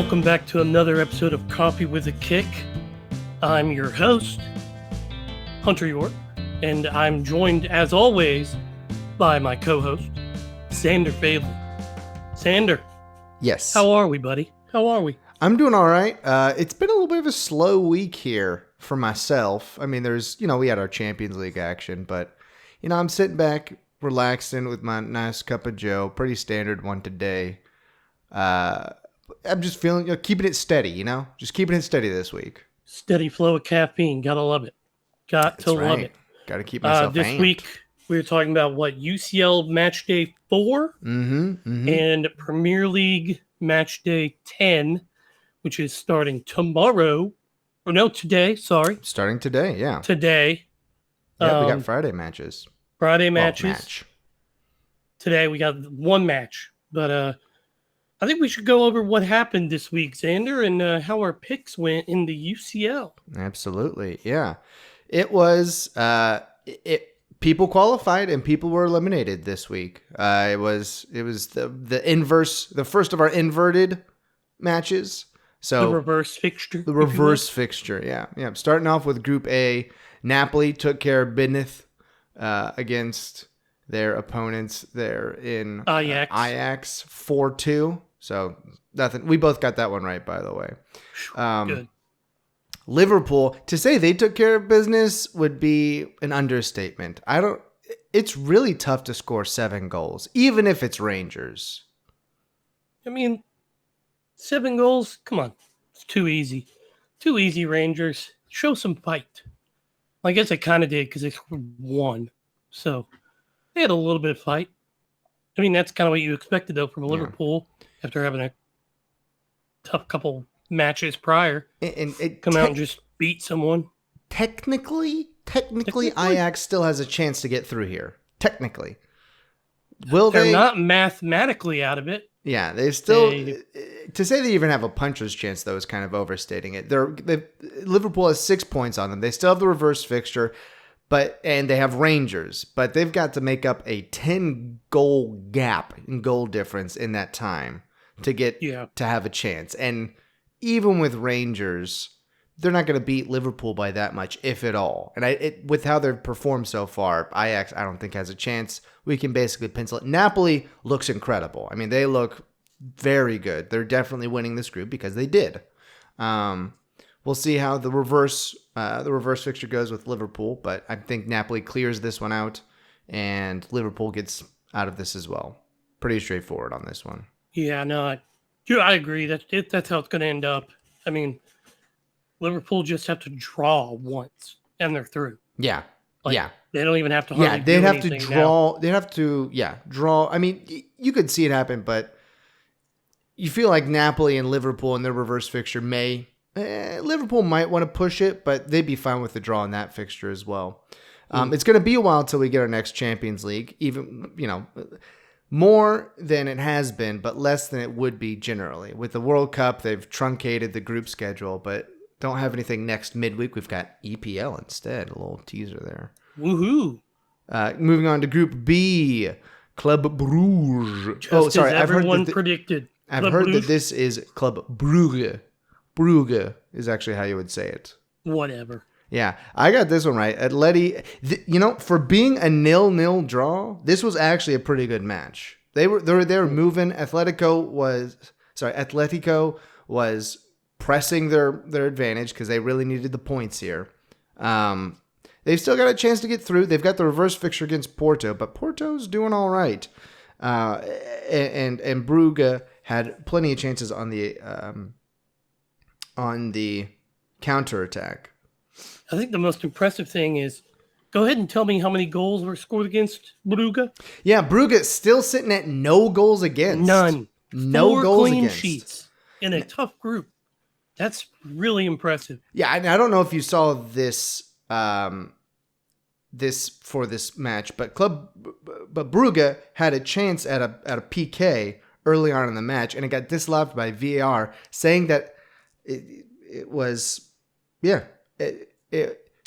Welcome back to another episode of Coffee with a Kick. I'm your host, Hunter York, and I'm joined, as always, by my co-host, Zander Faley. Zander. Yes. How are we, buddy? How are we? I'm doing all right. It's been a little bit of a slow week here for myself. I mean, we had our Champions League action, but, I'm sitting back, relaxing with my nice cup of joe, pretty standard one today. I'm just feeling, keeping it steady, just keeping it steady this week. Steady flow of caffeine. Gotta love it. Got to love it. Got to keep myself This amped. week, we were talking about UCL Match Day 4 and Premier League Match Day 10, which is starting tomorrow. Or no, today, sorry. Starting today, yeah. Today. Yeah, we got Friday matches. Friday matches. Match. Today we got one match. But I think we should go over what happened this week, Zander, and how our picks went in the UCL. Absolutely, yeah. It was people qualified and people were eliminated this week. It was the inverse, the first of our inverted matches. So the reverse fixture. The reverse fixture, yeah. Starting off with Group A, Napoli took care of business against their opponents there in Ajax 4-2. So nothing. We both got that one right, by the way. Good. Liverpool, to say they took care of business would be an understatement. It's really tough to score 7 goals, even if it's Rangers. I mean, 7 goals? Come on. It's too easy. Too easy, Rangers. Show some fight. I guess they kind of did because they won. So they had a little bit of fight. I mean, that's kind of what you expected, though, from Liverpool after having a tough couple matches prior. And come out and just beat someone. Technically, Ajax still has a chance to get through here. Technically. They're not mathematically out of it. Yeah, they still... To say they even have a puncher's chance, though, is kind of overstating it. Liverpool has 6 points on them. They still have the reverse fixture, and they have Rangers, but they've got to make up a 10-goal gap in goal difference in that time to get to have a chance. And even with Rangers, they're not going to beat Liverpool by that much, if at all. And with how they've performed so far, Ajax, I don't think has a chance. We can basically pencil it. Napoli looks incredible. I mean, they look very good. They're definitely winning this group because they did. We'll see how the reverse fixture goes with Liverpool, but I think Napoli clears this one out, and Liverpool gets out of this as well. Pretty straightforward on this one. Yeah, no, I agree. That's how it's going to end up. I mean, Liverpool just have to draw once, and they're through. Yeah, They don't even have to. They'd have to draw. Now. They'd have to, draw. I mean, you could see it happen, but you feel like Napoli and Liverpool in their reverse fixture Liverpool might want to push it, but they'd be fine with the draw in that fixture as well. It's going to be a while until we get our next Champions League, even, more than it has been, but less than it would be generally. With the World Cup, they've truncated the group schedule, but don't have anything next midweek. We've got EPL instead, a little teaser there. Woohoo! Moving on to Group B, Club Brugge. Just as everyone predicted. I've heard that this is Club Brugge. Brugge is actually how you would say it. Whatever. Yeah, I got this one right. Atleti, for being a 0-0 draw, this was actually a pretty good match. They were moving. Atletico was pressing their advantage because they really needed the points here. They've still got a chance to get through. They've got the reverse fixture against Porto, but Porto's doing all right. And Brugge had plenty of chances on the counterattack. I think the most impressive thing is, go ahead and tell me how many goals were scored against Brugge. Yeah, Brugge still sitting at no goals against. None. No 4 goals clean against. sheets in a tough group. That's really impressive. Yeah, I don't know if you saw this for this match, but Brugge had a chance at a PK early on in the match, and it got disallowed by VAR, saying that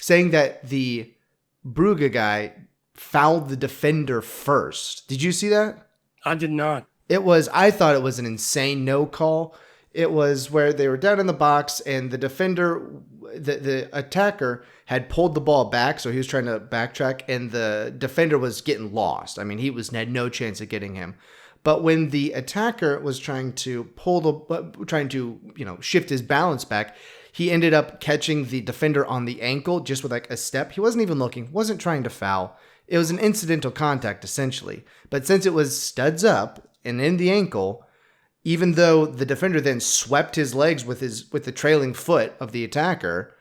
saying that the Brugge guy fouled the defender first. Did you see that? I did not. I thought it was an insane no call. It was where they were down in the box and the defender, the attacker had pulled the ball back, so he was trying to backtrack, and the defender was getting lost. I mean, had no chance of getting him. But when the attacker was trying to shift his balance back, he ended up catching the defender on the ankle just with like a step. He wasn't even looking, wasn't trying to foul. It was an incidental contact essentially. But since it was studs up and in the ankle, even though the defender then swept his legs with the trailing foot of the attacker,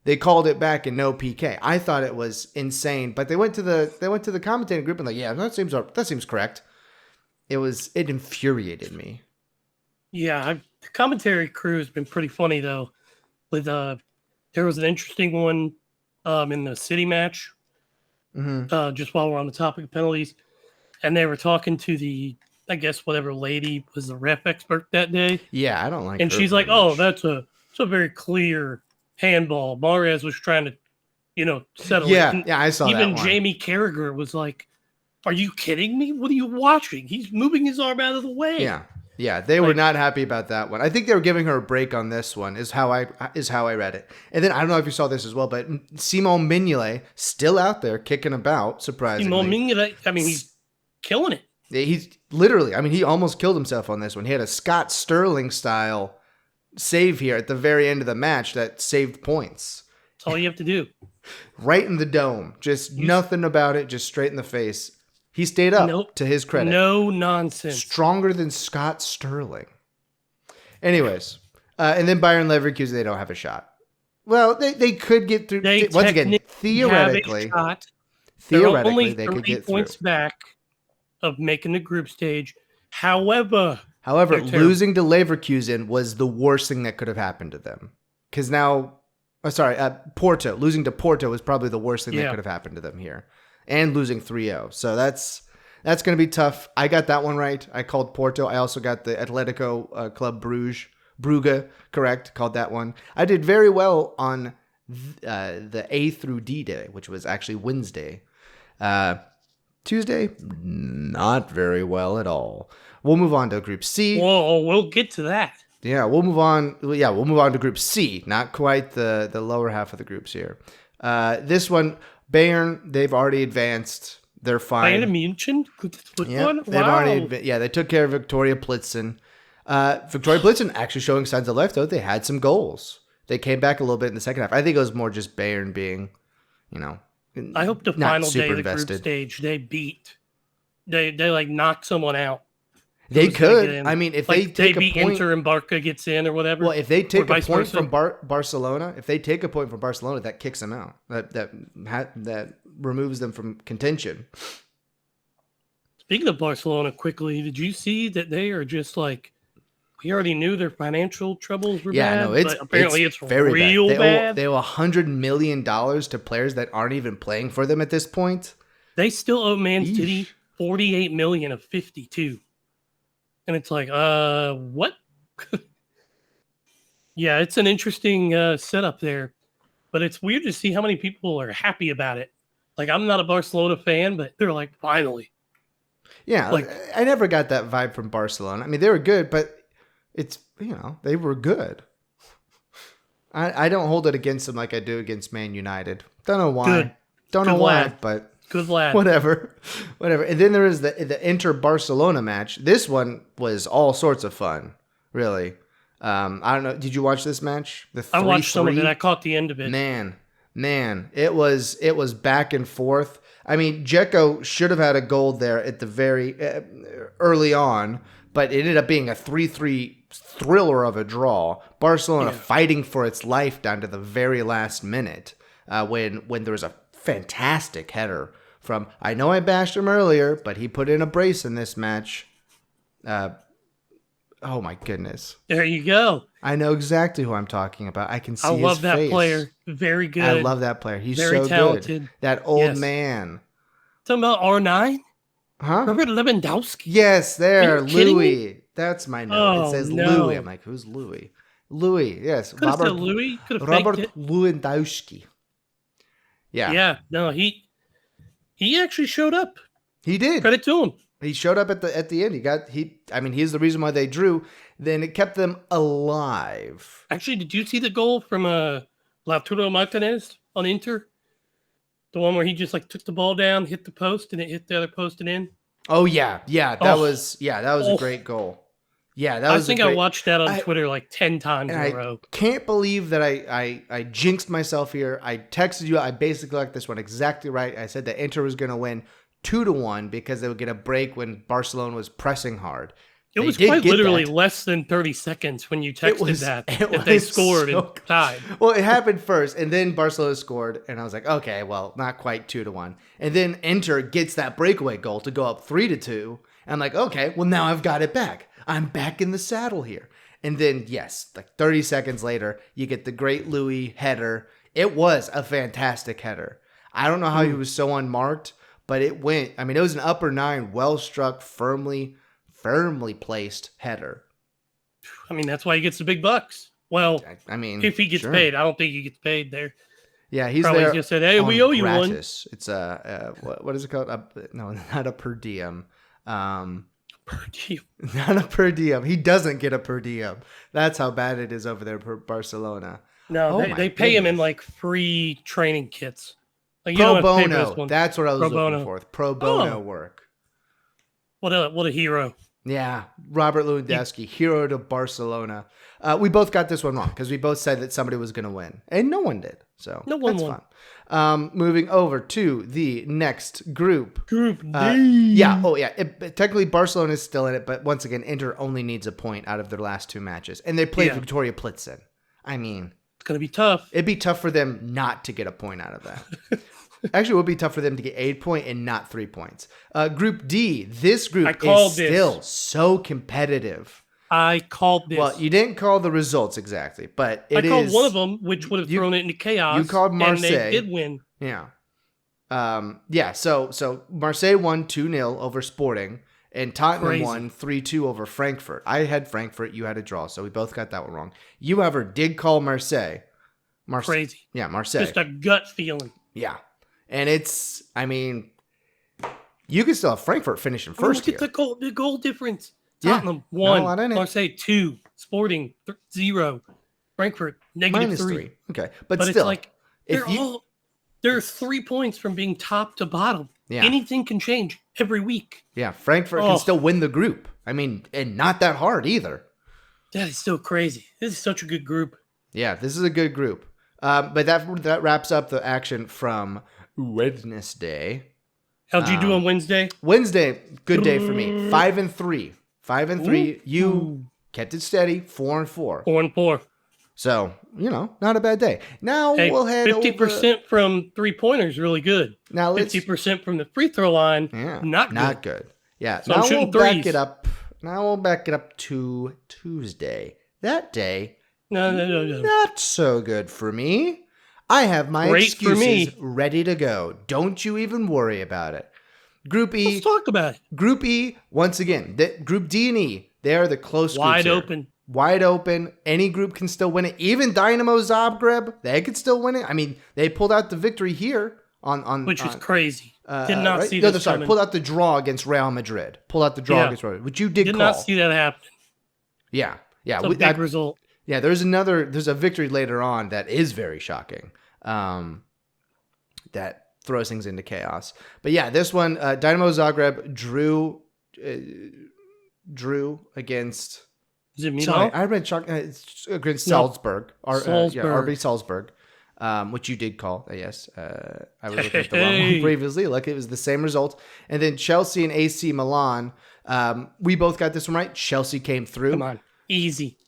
they called it back and no PK. I thought it was insane, but they went to the commentating group and like, yeah, that seems correct. It infuriated me. Yeah, the commentary crew has been pretty funny though. With there was an interesting one in the city match. Mm-hmm. Just while we're on the topic of penalties, and they were talking to the, I guess whatever lady was the ref expert that day. Yeah, I don't like. And her she's very like, "Oh, much. that's a very clear handball." Mahrez was trying to, settle it. Yeah, And yeah, I saw that even one. Jamie Carragher was like, "Are you kidding me? What are you watching? He's moving his arm out of the way." Yeah, they were not happy about that one. I think they were giving her a break on this one. Is how I read it. And then I don't know if you saw this as well, but Simon Mignolet still out there kicking about. Surprisingly, Simon Mignolet, I mean, he's killing it. He's literally. I mean, he almost killed himself on this one. He had a Scott Sterling style save here at the very end of the match that saved points. That's all you have to do. Right in the dome. Just nothing about it. Just straight in the face. He stayed up, to his credit. No nonsense. Stronger than Scott Sterling. Anyways, and then Bayern Leverkusen, they don't have a shot. Well, they could get through. Once again, theoretically, they could get through. Points back of making the group stage. However, losing to Leverkusen was the worst thing that could have happened to them. Because now, Porto. Losing to Porto was probably the worst thing that could have happened to them here. And losing 3-0. So that's going to be tough. I got that one right. I called Porto. I also got the Atletico Club Brugge correct. Called that one. I did very well on the A through D day, which was actually Wednesday. Tuesday, not very well at all. We'll move on to Group C. Whoa, we'll get to that. Yeah, we'll move on. Yeah, we'll move on to Group C. Not quite the lower half of the groups here. This one, Bayern, they've already advanced. They're fine. Bayern Munich? They've already they took care of Victoria Plitzen. Victoria Plitzen actually showing signs of life, though. They had some goals. They came back a little bit in the second half. I think it was more just Bayern being, I hope the final day of the group stage, they like knocked someone out. They could. I mean, if they take a point, Inter and Barca gets in or whatever. Well, if they take a point from Barcelona, that kicks them out. That removes them from contention. Speaking of Barcelona, quickly, did you see that they are just like, we already knew their financial troubles were bad? No, apparently it's very real bad. They owe $100 million to players that aren't even playing for them at this point. They still owe Man City $48 million of 52. And it's like, what? Yeah, it's an interesting setup there. But it's weird to see how many people are happy about it. Like, I'm not a Barcelona fan, but they're like, finally. Yeah, like I never got that vibe from Barcelona. I mean, they were good, but it's, they were good. I don't hold it against them like I do against Man United. Don't know why. Good. Don't know why, but... Good lad. Whatever. And then there is the Inter-Barcelona match. This one was all sorts of fun, really. I don't know. Did you watch this match? I watched some of it. I caught the end of it. Man, it was back and forth. I mean, Dzeko should have had a goal there at the very early on, but it ended up being a 3-3 thriller of a draw. Barcelona fighting for its life down to the very last minute when there was a fantastic header from, I know I bashed him earlier, but he put in a brace in this match. Oh my goodness. There you go. I know exactly who I'm talking about. I can see his face. I love that player. Very good. I love that player. He's very so talented. Good. That old man. Talking about R9? Huh? Robert Lewandowski? Yes, there. Louis. That's my note. Oh, it says no. Louis. I'm like, who's Louis? Louis, yes. Robert Louis. Robert Lewandowski. Yeah. Yeah. No, he actually showed up. He did. Credit to him. He showed up at the end. He's the reason why they drew. Then it kept them alive. Actually, did you see the goal from Lautaro Martinez on Inter? The one where he just like took the ball down, hit the post, and it hit the other post and in. Oh yeah. That was a great goal. Yeah, that was. I watched that on Twitter like 10 times in a row. Can't believe that I jinxed myself here. I texted you. I basically got this one exactly right. I said that Inter was going to win 2-1 because they would get a break when Barcelona was pressing hard. It was quite literally less than 30 seconds when you texted that they scored and tied. Well, it happened first, and then Barcelona scored, and I was like, okay, well, not quite 2-1. And then Inter gets that breakaway goal to go up 3-2. And I'm like, okay, well, now I've got it back. I'm back in the saddle here. And then, yes, like 30 seconds later, you get the great Louis header. It was a fantastic header. I don't know how he was so unmarked, but it went. I mean, it was an upper nine, well-struck, firmly placed header. I mean, that's why he gets the big bucks. Well, I mean, if he gets paid, I don't think he gets paid there. Yeah, he's probably there. Just said, "Hey, we owe you gratis. One." It's what is it called? No, not a per diem. Per diem. Not a per diem. He doesn't get a per diem. That's how bad it is over there for Barcelona. No, they pay him in like free training kits. Like, pro bono. That's what I was looking for. Pro bono work. What a hero. Yeah, Robert Lewandowski, hero to Barcelona. We both got this one wrong because we both said that somebody was going to win, and no one did. So no one won. Fun. Moving over to the next group. Group D. Yeah. Oh, yeah. Technically, Barcelona is still in it, but once again, Inter only needs a point out of their last 2 matches, and they played Victoria Plitzen. I mean, it's going to be tough. It'd be tough for them not to get a point out of that. Actually, it would be tough for them to get 8 points and not 3 points. Group D. This group is still so competitive. I called this. Well, you didn't call the results exactly, but I called one of them, which would have thrown it into chaos. You called Marseille. And they did win. Yeah. So Marseille won 2-0 over Sporting, and Tottenham won 3-2 over Frankfurt. I had Frankfurt. You had a draw, so we both got that one wrong. You, however, did call Marseille. Crazy. Yeah, Marseille. Just a gut feeling. Yeah. And it's, I mean, you can still have Frankfurt finishing first here. Look at the goal difference. Tottenham 1, Marseille 2, Sporting 0, Frankfurt -3. Okay, but still, it's like they're 3 points from being top to bottom. Yeah. Anything can change every week. Yeah, Frankfurt can still win the group. I mean, and not that hard either. That is so crazy. This is such a good group. Yeah, this is a good group. But that wraps up the action from Wednesday. How'd you do on Wednesday? Wednesday, good day for me. 5-3. 5-3. You kept it steady. 4-4. 4-4. So, not a bad day. Now we'll head 50% from 3-pointers, really good. Now 50% from the free throw line, not good. Yeah. So now we'll back it up. Now we'll back it up to Tuesday. That day, no. Not so good for me. I have my excuses ready to go. Don't you even worry about it. Group E. Let's talk about it. Group E, once again, Group D and E, they are the close groups. Wide open. Any group can still win it. Even Dynamo Zagreb, they could still win it. I mean, they pulled out the victory here which was crazy. Did not see this coming. Pulled out the draw against Real Madrid. Which you did call. Did not see that happen. Yeah. It's a big result. Yeah, there's a victory later on that is very shocking. That throws things into chaos. But yeah, this one, Dynamo Zagreb drew against. Is it Milan? Sorry, I read against Salzburg. RB Salzburg, which you did call. Yes, I was looking at the wrong one previously. Like it was the same result. And then Chelsea and AC Milan. We both got this one right. Chelsea came through. Come on, easy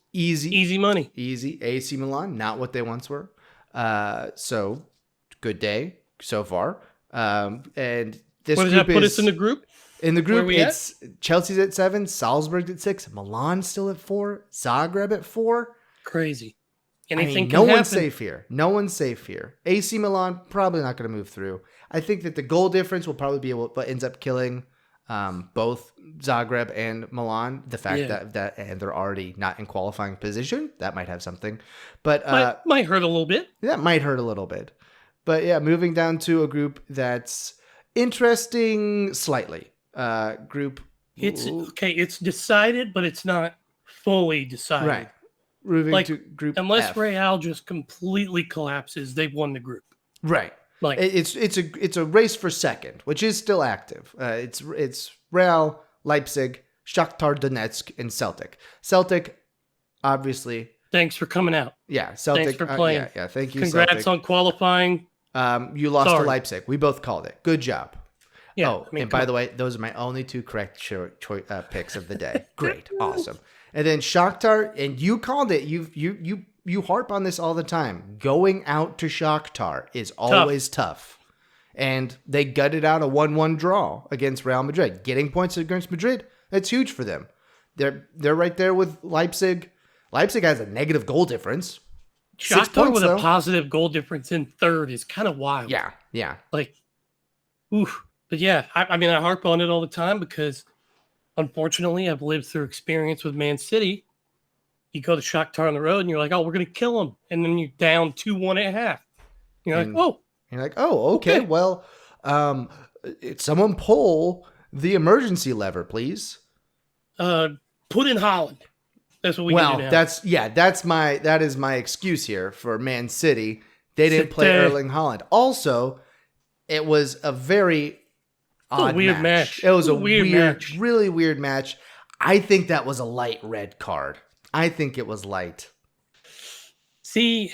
money. Easy. AC Milan, not what they once were. So good day so far. And this what does that put us in the group? In the group, it's Chelsea's at 7, Salzburg at 6, Milan still at 4, Zagreb at 4. Crazy. Anything can happen. No one's safe here. AC Milan probably not going to move through. I think that the goal difference will probably be what ends up killing both Zagreb and Milan. The fact that and they're already not in qualifying position, that might have something. But might hurt a little bit. That might hurt a little bit. But yeah, moving down to a group that's interesting slightly. Group. It's okay. It's decided, but it's not fully decided. Right. Moving Like, to Group unless F. Real just completely collapses, they've won the group. Right. Like, It's a race for second, which is still active. It's Real, Leipzig, Shakhtar Donetsk, and Celtic. Celtic, obviously. thanks for coming out. Yeah, Celtic. Thanks for playing. Yeah. Thank you, Congrats Celtic. on qualifying. You lost to Sorry. Leipzig. We both called it. Good job. Yeah. Oh, and by the way, those are my only two correct picks of the day. Great, awesome. And then Shakhtar, and you called it. You harp on this all the time. Going out to Shakhtar is always tough. And they gutted out a 1-1 draw against Real Madrid. Getting points against Madrid, that's huge for them. They're right there with Leipzig. Leipzig has a negative goal difference. Shakhtar with a positive goal difference in third is kind of wild. Yeah. Like, oof. But yeah, I mean, I harp on it all the time because, unfortunately, I've lived through experience with Man City. You go to Shakhtar on the road, and you're like, "Oh, we're gonna kill them," and then you're down 2-1 at half. You're like, "Oh, okay. Well, someone pull the emergency lever, please." Put in Holland. That's what we can do now. That is my excuse here for Man City. They didn't play Erling Haaland. Also, it was a very odd match. It was a weird, really weird match. I think that was a light red card. I think it was light. See,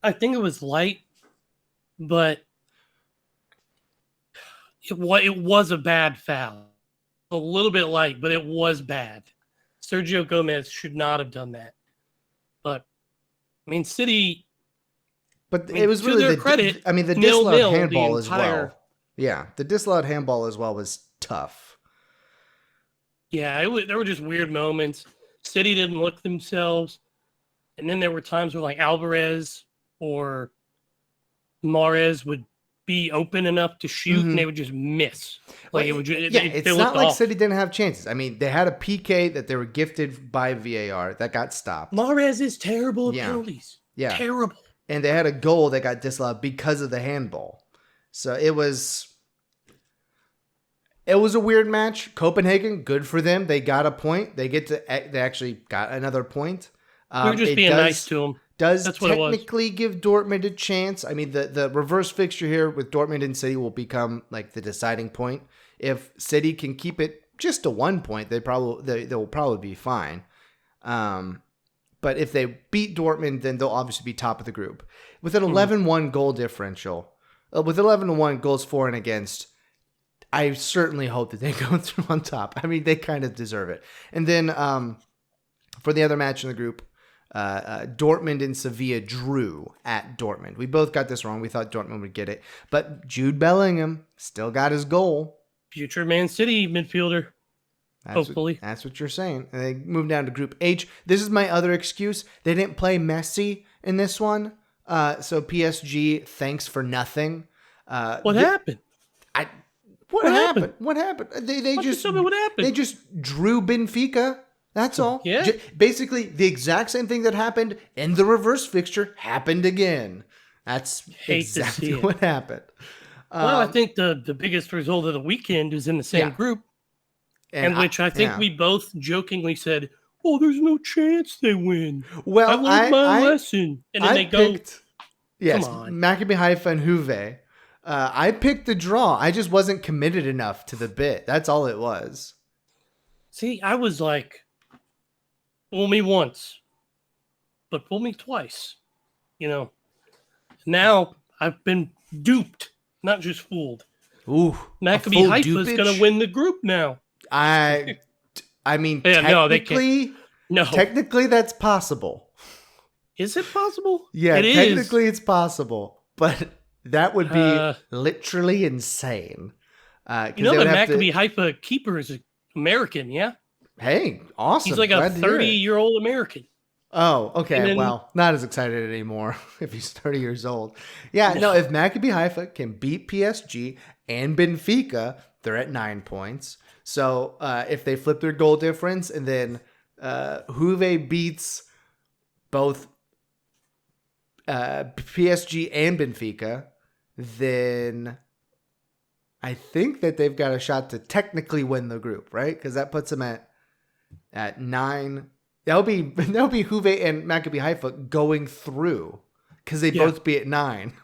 I think it was light, but it was a bad foul. A little bit light, but it was bad. Sergio Gomez should not have done that. But, I mean, City... But it was really their credit. I mean, the disallowed handball as well. Yeah, the disallowed handball as well was tough. Yeah, there were just weird moments. City didn't look themselves. And then there were times where, like, Alvarez or Mahrez would be open enough to shoot, and they would just miss. Like, it would just, it's not like City didn't have chances. I mean, they had a PK that they were gifted by VAR that got stopped. Mahrez is terrible at penalties. Yeah. Terrible. And they had a goal that got disallowed because of the handball. So it was a weird match. Copenhagen, good for them. They got a point. They actually got another point. We're just being nice to them. That's technically give Dortmund a chance. I mean, the reverse fixture here with Dortmund and City will become like the deciding point. If City can keep it just to 1 point, they will probably be fine. But if they beat Dortmund, then they'll obviously be top of the group. With an 11-1 goal differential, with 11-1 goals for and against, I certainly hope that they go through on top. I mean, they kind of deserve it. And then for the other match in the group, Dortmund and Sevilla drew at Dortmund. We both got this wrong. We thought Dortmund would get it. But Jude Bellingham still got his goal. Future Man City midfielder. Hopefully. That's what you're saying. And they moved down to Group H. This is my other excuse. They didn't play Messi in this one. So PSG, thanks for nothing. What happened? What happened? What happened? They just tell me what happened. They just drew Benfica. That's all. Yeah. Basically, the exact same thing that happened in the reverse fixture happened again. That's exactly what happened. Well, I think the biggest result of the weekend is in the same group. And which I think we both jokingly said, "Oh, there's no chance they win." Well, I learned my lesson, and then yes, come on. Maccabi Haifa and Juve. I picked the draw. I just wasn't committed enough to the bit. That's all it was. See, I was like, "Fool me once, but fool me twice." You know. Now I've been duped, not just fooled. Ooh, Maccabi Haifa is going to win the group now. I mean, technically, technically that's possible. Is it possible? Yeah, technically it's possible, but that would be literally insane. You know, the Maccabi Haifa keeper is American, yeah? Hey, awesome. He's like a 30-year-old American. Oh, okay. Well, not as excited anymore if he's 30 years old. Yeah, no, if Maccabi Haifa can beat PSG and Benfica, they're at 9 points. So if they flip their goal difference and then Juve beats both PSG and Benfica, then I think that they've got a shot to technically win the group, right? Because that puts them at 9. That'll be Juve and Maccabi Haifa going through because they'd both be at 9.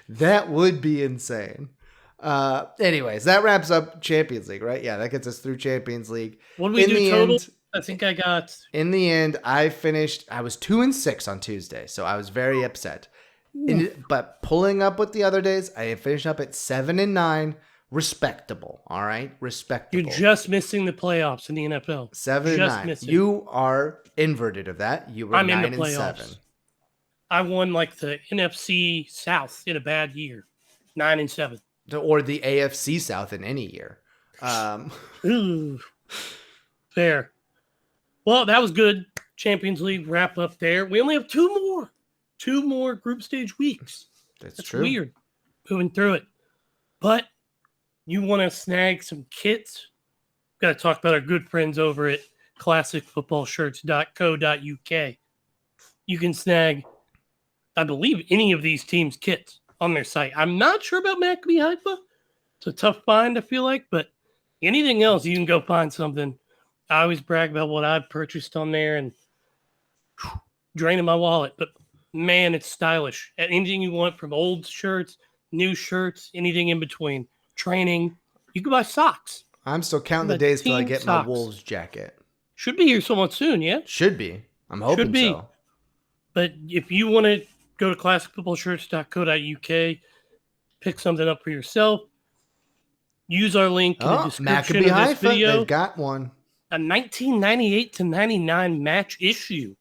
That would be insane. Anyways, that wraps up Champions League, right? Yeah, that gets us through Champions League. What did we do total? I think I got... In the end, I was 2-6 on Tuesday, so I was very upset. But pulling up with the other days, I finished up at 7-9. Respectable, all right? Respectable. You're just missing the playoffs in the NFL. 7-9. Missing. You are inverted of that. You were I'm 9 in the playoffs. 7. I won like the NFC South in a bad year. 9-7. Or the AFC South in any year. Ooh, fair. Well, that was good. Champions League wrap up there. We only have 2 more group stage weeks. That's true. Weird moving through it. But you want to snag some kits? Got to talk about our good friends over at classicfootballshirts.co.uk. You can snag, I believe, any of these teams' kits on their site. I'm not sure about Maccabi Haifa. It's a tough find, I feel like, but anything else, you can go find something. I always brag about what I've purchased on there and draining my wallet, but man, it's stylish. Anything you want, from old shirts, new shirts, anything in between. Training. You can buy socks. I'm still counting the days till I get my Wolves jacket. Should be here somewhat soon, yeah? Should be. I'm hoping so. But if you want to go to classicfootballshirts.co.uk, pick something up for yourself, use our link in the description of this video. They've got one. A 1998-99 match issue.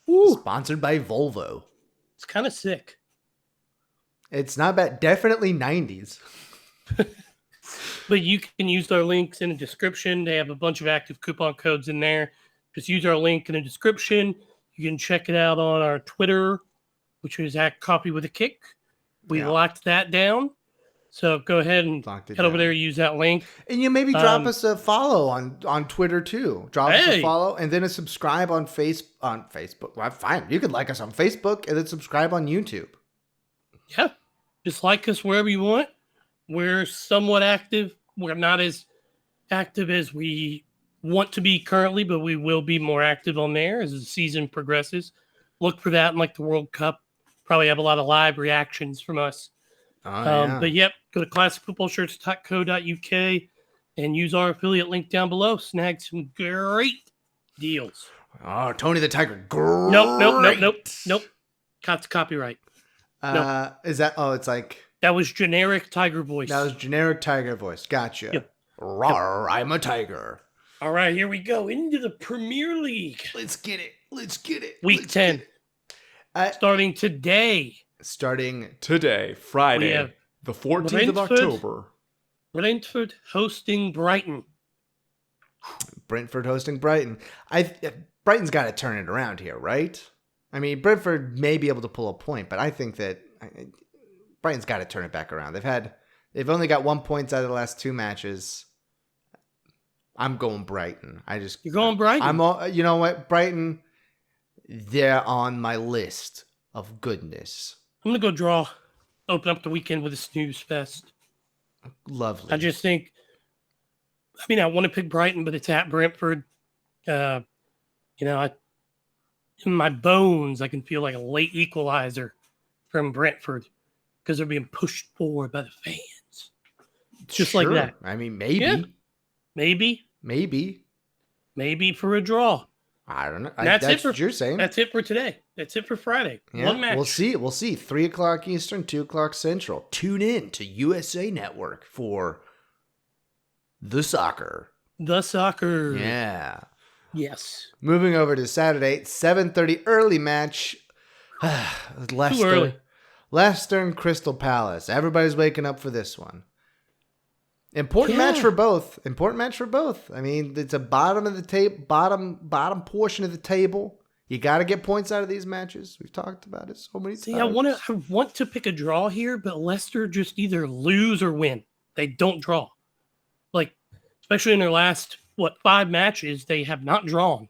Ooh. Sponsored by Volvo. It's kind of sick. It's not bad. Definitely 90s. But you can use our links in the description. They have a bunch of active coupon codes in there. Just use our link in the description. You can check it out on our Twitter, which is at Coffee with a Kick. We locked that down. So go ahead and head over there, use that link. And you maybe drop us a follow on Twitter too. Drop us a follow and then a subscribe on Facebook. Well, fine. You could like us on Facebook and then subscribe on YouTube. Yeah. Just like us wherever you want. We're somewhat active. We're not as active as we want to be currently, but we will be more active on there as the season progresses. Look for that in like the World Cup. Probably have a lot of live reactions from us. But yep, go to classicfootballshirts.co.uk and use our affiliate link down below. Snag some great deals. Oh, Tony the Tiger. Great. Nope. Got copyright. Is that, it's like... That was generic tiger voice. Gotcha. Yep. Rawr, I'm a tiger. All right, here we go. Into the Premier League. Let's get it. Week 10. Starting today, Friday, the 14th of October. Brentford hosting Brighton. Brighton's got to turn it around here, right? I mean, Brentford may be able to pull a point, but I think that Brighton's got to turn it back around. They've only got 1 point out of the last 2 matches. I'm going Brighton. You're going Brighton? You know what? Brighton, they're on my list of goodness. I'm going to go draw. Open up the weekend with a snooze fest. Lovely. I just think, I want to pick Brighton, but it's at Brentford. In my bones, I can feel like a late equalizer from Brentford because they're being pushed forward by the fans. Just like that. I mean, maybe. Yeah. Maybe for a draw. I don't know. That's what you're saying. That's it for today. That's it for Friday. Yeah, One match. We'll see. 3:00 Eastern, 2:00 Central. Tune in to USA Network for the soccer. Yeah. Yes. Moving over to Saturday, 7:30 early match. Too early. Leicester and Crystal Palace. Everybody's waking up for this one. Important match for both. I mean, it's a bottom of the table, bottom portion of the table. You got to get points out of these matches. We've talked about it so many times. I want to pick a draw here, but Leicester just either lose or win. They don't draw. Like, especially in their last 5 matches, they have not drawn.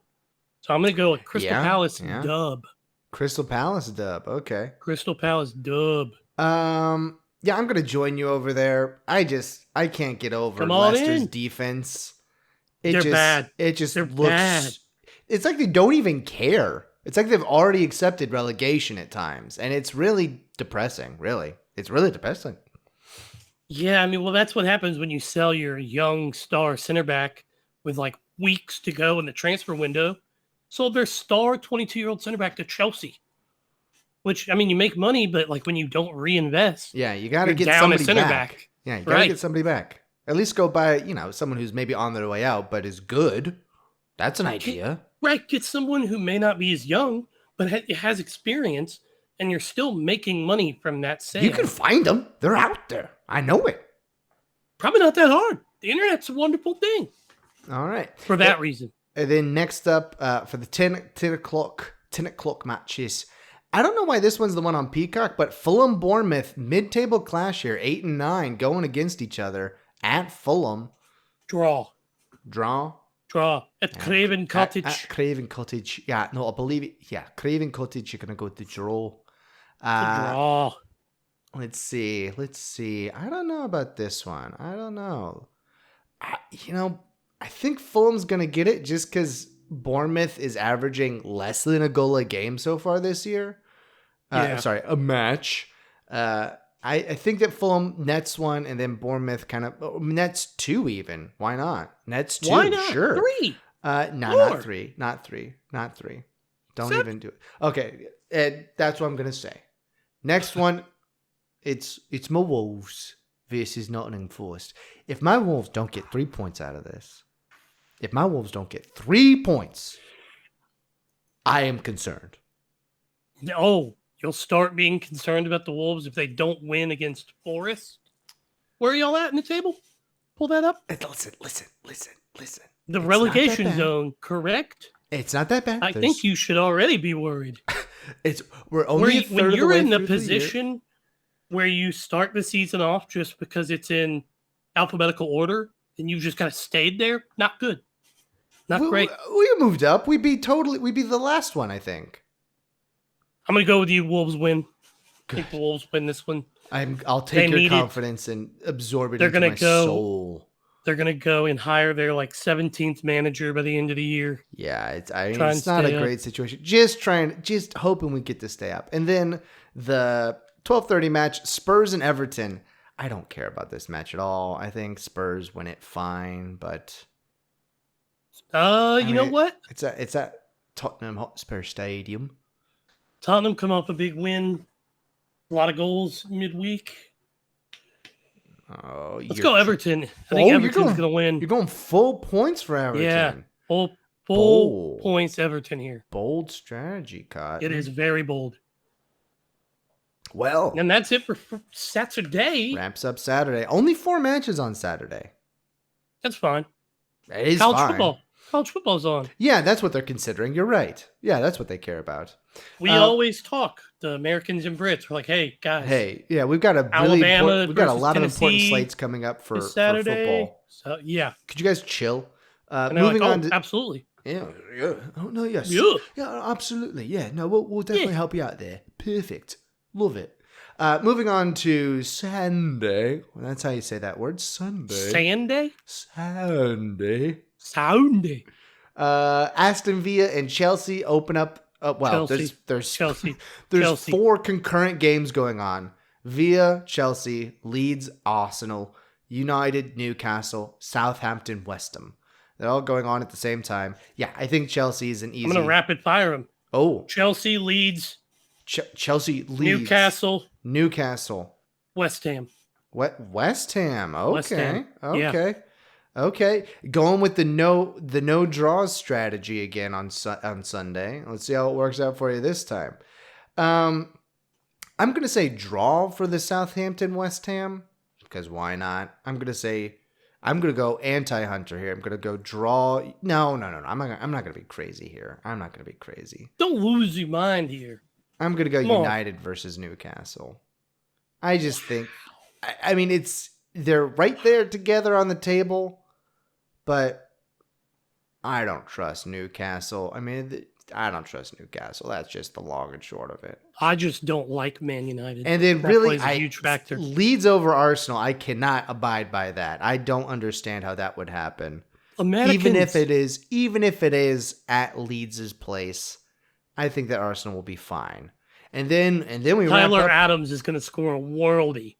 So I'm going to go with Crystal Palace dub. Crystal Palace dub. Okay. Crystal Palace dub. Yeah, I'm gonna join you over there. I can't get over Come on Leicester's in. defense. They're bad. It just They're bad. looks. It's like they don't even care. It's like they've already accepted relegation at times, and it's really depressing. Really, it's really depressing. Yeah, I mean, well, that's what happens when you sell your young star center back with like weeks to go in the transfer window. Sold their star 22-year-old center back to Chelsea, which, I mean, you make money, but like when you don't reinvest, Yeah, you got to you're get down a somebody center back. back. Yeah, you got to Right. get somebody back. At least go buy, someone who's maybe on their way out but is good. That's an idea. Right. Get someone who may not be as young, but has experience, and you're still making money from that sale. You can find them. They're out there. I know it. Probably not that hard. The internet's a wonderful thing. All right. For that reason. And then next up for the 10 o'clock matches. I don't know why this one's the one on Peacock, but Fulham Bournemouth mid-table clash here, 8 and 9 going against each other at Fulham. Draw at Craven Cottage. At Craven Cottage. Yeah, no, I believe it. Yeah, Craven Cottage. You're gonna go to draw. Draw. Let's see. I don't know about this one. I don't know. I think Fulham's going to get it just because Bournemouth is averaging less than a goal a game so far this year. A match. I think that Fulham nets one and then Bournemouth kind of nets two even. Why not? Nets two. Why not? Sure. 3. Not three. Not three. Don't 7. even do it. Okay. That's what I'm going to say. Next one. It's my Wolves versus Nottingham Forest. If my Wolves don't get 3 points out of this, I am concerned. Oh, you'll start being concerned about the Wolves if they don't win against Forest? Where are y'all at in the table? Pull that up. Listen. The relegation zone, correct? It's not that bad. I think you should already be worried. We're only a third when of the you're way in the through the year. position where you start the season off just because it's in alphabetical order and you just kind of stayed there, not good. Not great. We moved up. We'd be the last one, I think. I'm going to go with you. Wolves win. I think the Wolves win this one. I'll take your confidence and absorb it into my soul. They're going to go and hire their 17th manager by the end of the year. Yeah, it's not a great situation. Just hoping we get to stay up. And then the 12:30 match, Spurs and Everton. I don't care about this match at all. I think Spurs win it fine, but you know what? It's at Tottenham Hotspur Stadium. Tottenham come off a big win. A lot of goals midweek. Oh, let's go Everton. I think Everton's going to win. You're going full points for Everton. Yeah, full points Everton here. Bold strategy, Cotton. It is very bold. Well, and that's it for Saturday. Wraps up Saturday. Only 4 matches on Saturday. That's fine. It is college fine. football. College football's on. Yeah, that's what they're considering. You're right. Yeah, that's what they care about. We always talk, the Americans and Brits. We're like, hey, guys. Hey, yeah, we've got a lot of important slates coming up for Saturday. For football. So, yeah. Could you guys chill? Moving on to... Absolutely. Yeah. Oh, no, yes. Yeah. Yeah, absolutely. Yeah, no, we'll definitely help you out there. Perfect. Love it. Moving on to Sunday. Well, that's how you say that word. Sunday. Sunday. Aston Villa and Chelsea open up. There's Chelsea. There's 4 concurrent games going on. Villa, Chelsea, Leeds, Arsenal, United, Newcastle, Southampton, West Ham. They're all going on at the same time. Yeah, I think Chelsea is an easy. I'm going to rapid fire them. Oh. Chelsea, Leeds. Chelsea, Leeds. Newcastle. West Ham. West Ham. Okay. West Ham. Okay. Yeah. Okay. Going with the no draws strategy again on Sunday. Let's see how it works out for you this time. I'm going to say draw for the Southampton West Ham because why not? I'm going to go anti-Hunter here. I'm going to go draw. No. I'm not going to be crazy here. I'm not going to be crazy. Don't lose your mind here. I'm going to go United versus Newcastle. I just think, I mean, they're right there together on the table, but I don't trust Newcastle. I mean, don't trust Newcastle. That's just the long and short of it. I just don't like Man United. And then that really, plays a huge factor. Leeds over Arsenal, I cannot abide by that. I don't understand how that would happen. Even if it is at Leeds' place, I think that Arsenal will be fine. And then we Tyler wrap up. Adams is going to score a worldie.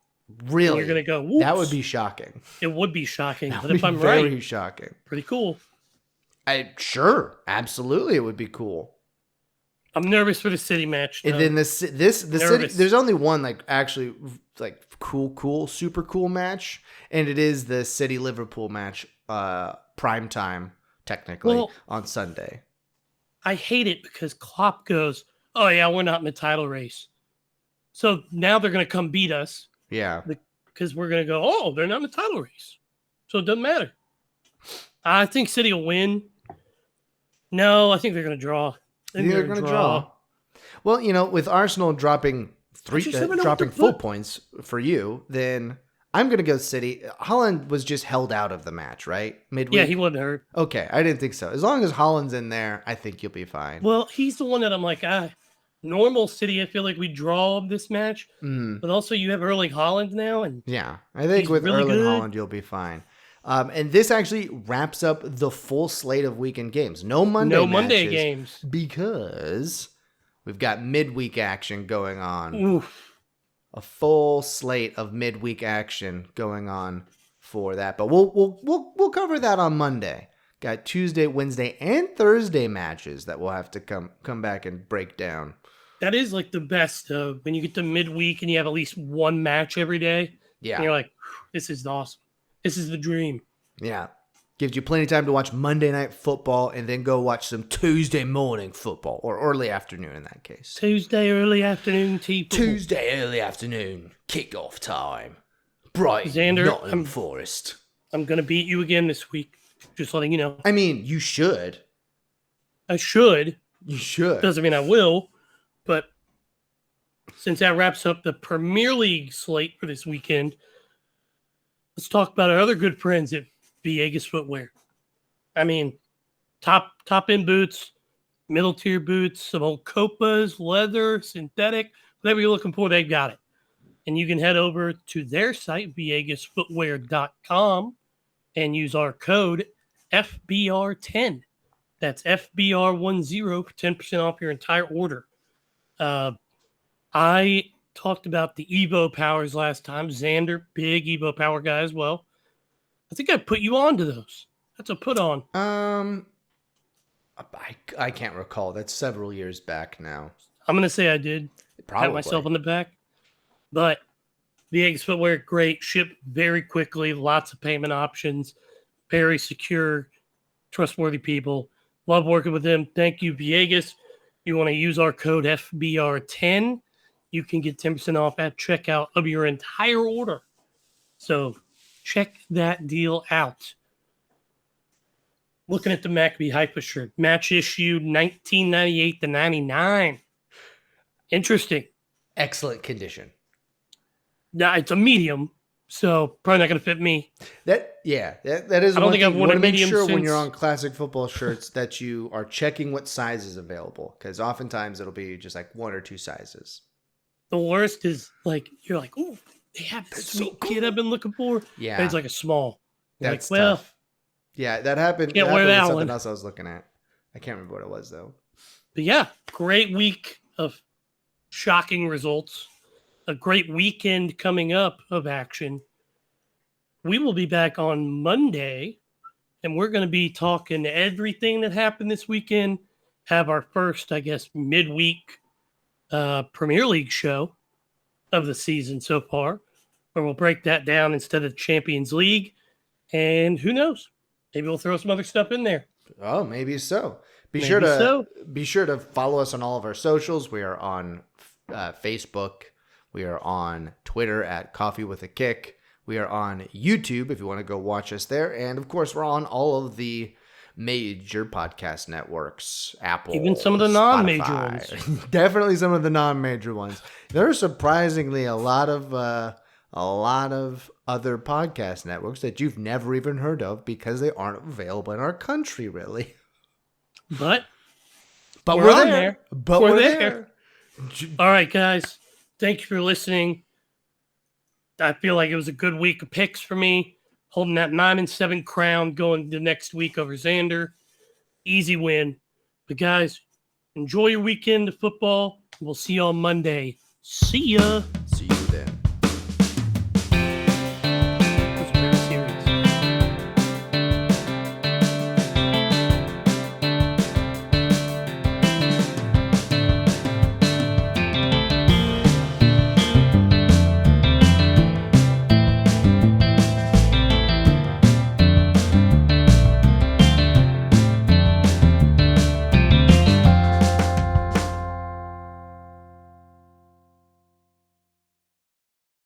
Really? And you're going to go, whoops. That would be shocking. It would be shocking. That But would if be I'm very right, shocking. pretty cool. Sure, absolutely, it would be cool. I'm nervous for the City match. And then the City. There's only one actually super cool match, and it is the City Liverpool match, prime time technically on Sunday. I hate it because Klopp goes, "Oh yeah, we're not in the title race," so now they're going to come beat us. Yeah, because we're going to go, "Oh, they're not in the title race," so it doesn't matter. I think City will win. No, I think they're going to draw. They're going to draw. Well, with Arsenal dropping full points for you, then I'm going to go City. Haaland was just held out of the match, right? Midweek? Yeah, he wasn't hurt. Okay, I didn't think so. As long as Haaland's in there, I think you'll be fine. Well, he's the one that I'm like, normal City, I feel like we draw this match. But also you have Erling Haaland now. And yeah, I think with really Erling Haaland, you'll be fine. And this actually wraps up the full slate of weekend games. No Monday games. Because we've got midweek action going on. Oof. A full slate of midweek action going on for that. But we'll cover that on Monday. Got Tuesday, Wednesday, and Thursday matches that we'll have to come back and break down. That is like the best when you get to midweek and you have at least one match every day. Yeah. And you're like, this is awesome. This is the dream. Yeah. Gives you plenty of time to watch Monday Night Football and then go watch some Tuesday morning football, or early afternoon in that case. Tuesday early afternoon Tuesday early afternoon kickoff time. Brighton, Zander, Nottingham Forest. I'm going to beat you again this week. Just letting you know. I mean, you should. I should. You should. Doesn't mean I will. But since that wraps up the Premier League slate for this weekend, let's talk about our other good friends at Villegas Footwear. I mean, top end boots, middle tier boots, some old Copas, leather, synthetic, whatever you're looking for, they've got it. And you can head over to their site, villegasfootwear.com, and use our code FBR10. That's FBR10 for 10% off your entire order. I talked about the Evo powers last time. Zander, big Evo power guy as well. I think I put you on to those. That's a put on. I can't recall. That's several years back now. I'm going to say I did. Probably. Pat myself on the back. But Villegas Footwear, great. Ship very quickly. Lots of payment options. Very secure. Trustworthy people. Love working with them. Thank you, Villegas. You want to use our code FBR10. You can get 10% off at checkout of your entire order. So check that deal out. Looking at the Maccabee Haifa shirt. Match issue 1998 to 99. Interesting. Excellent condition. Now, it's a medium, so probably not going to fit me. That is. I don't think I've worn a make medium sure since... when you're on classic football shirts that you are checking what size is available, because oftentimes it'll be just like one or two sizes. The worst is like you're like, oh, they have this sweet kid I've been looking for. Yeah, but it's like a small. You're that's like, well, tough. Yeah, that happened. Can't that wear happened that with something one. else I was looking at. I can't remember what it was though. But yeah, great week of shocking results. A great weekend coming up of action. We will be back on Monday, and we're going to be talking everything that happened this weekend. Have our first, I guess, midweek Premier League show of the season so far, where we'll break that down instead of Champions League. And who knows? Maybe we'll throw some other stuff in there. Oh, maybe so. Be Maybe sure to follow us on all of our socials. We are on Facebook. We are on Twitter at Coffee with a Kick. We are on YouTube if you want to go watch us there. And of course, we're on all of the major podcast networks. Apple, even some of the non-major ones. Definitely some of the non-major ones. There are surprisingly a lot of other podcast networks that you've never even heard of because they aren't available in our country, really. But But We're we're on there. there. But We're we're there. there. All right, guys. Thank you for listening. I feel like it was a good week of picks for me. Holding that 9-7 crown going the next week over Zander. Easy win. But guys, enjoy your weekend of football. We'll see you on Monday. See ya.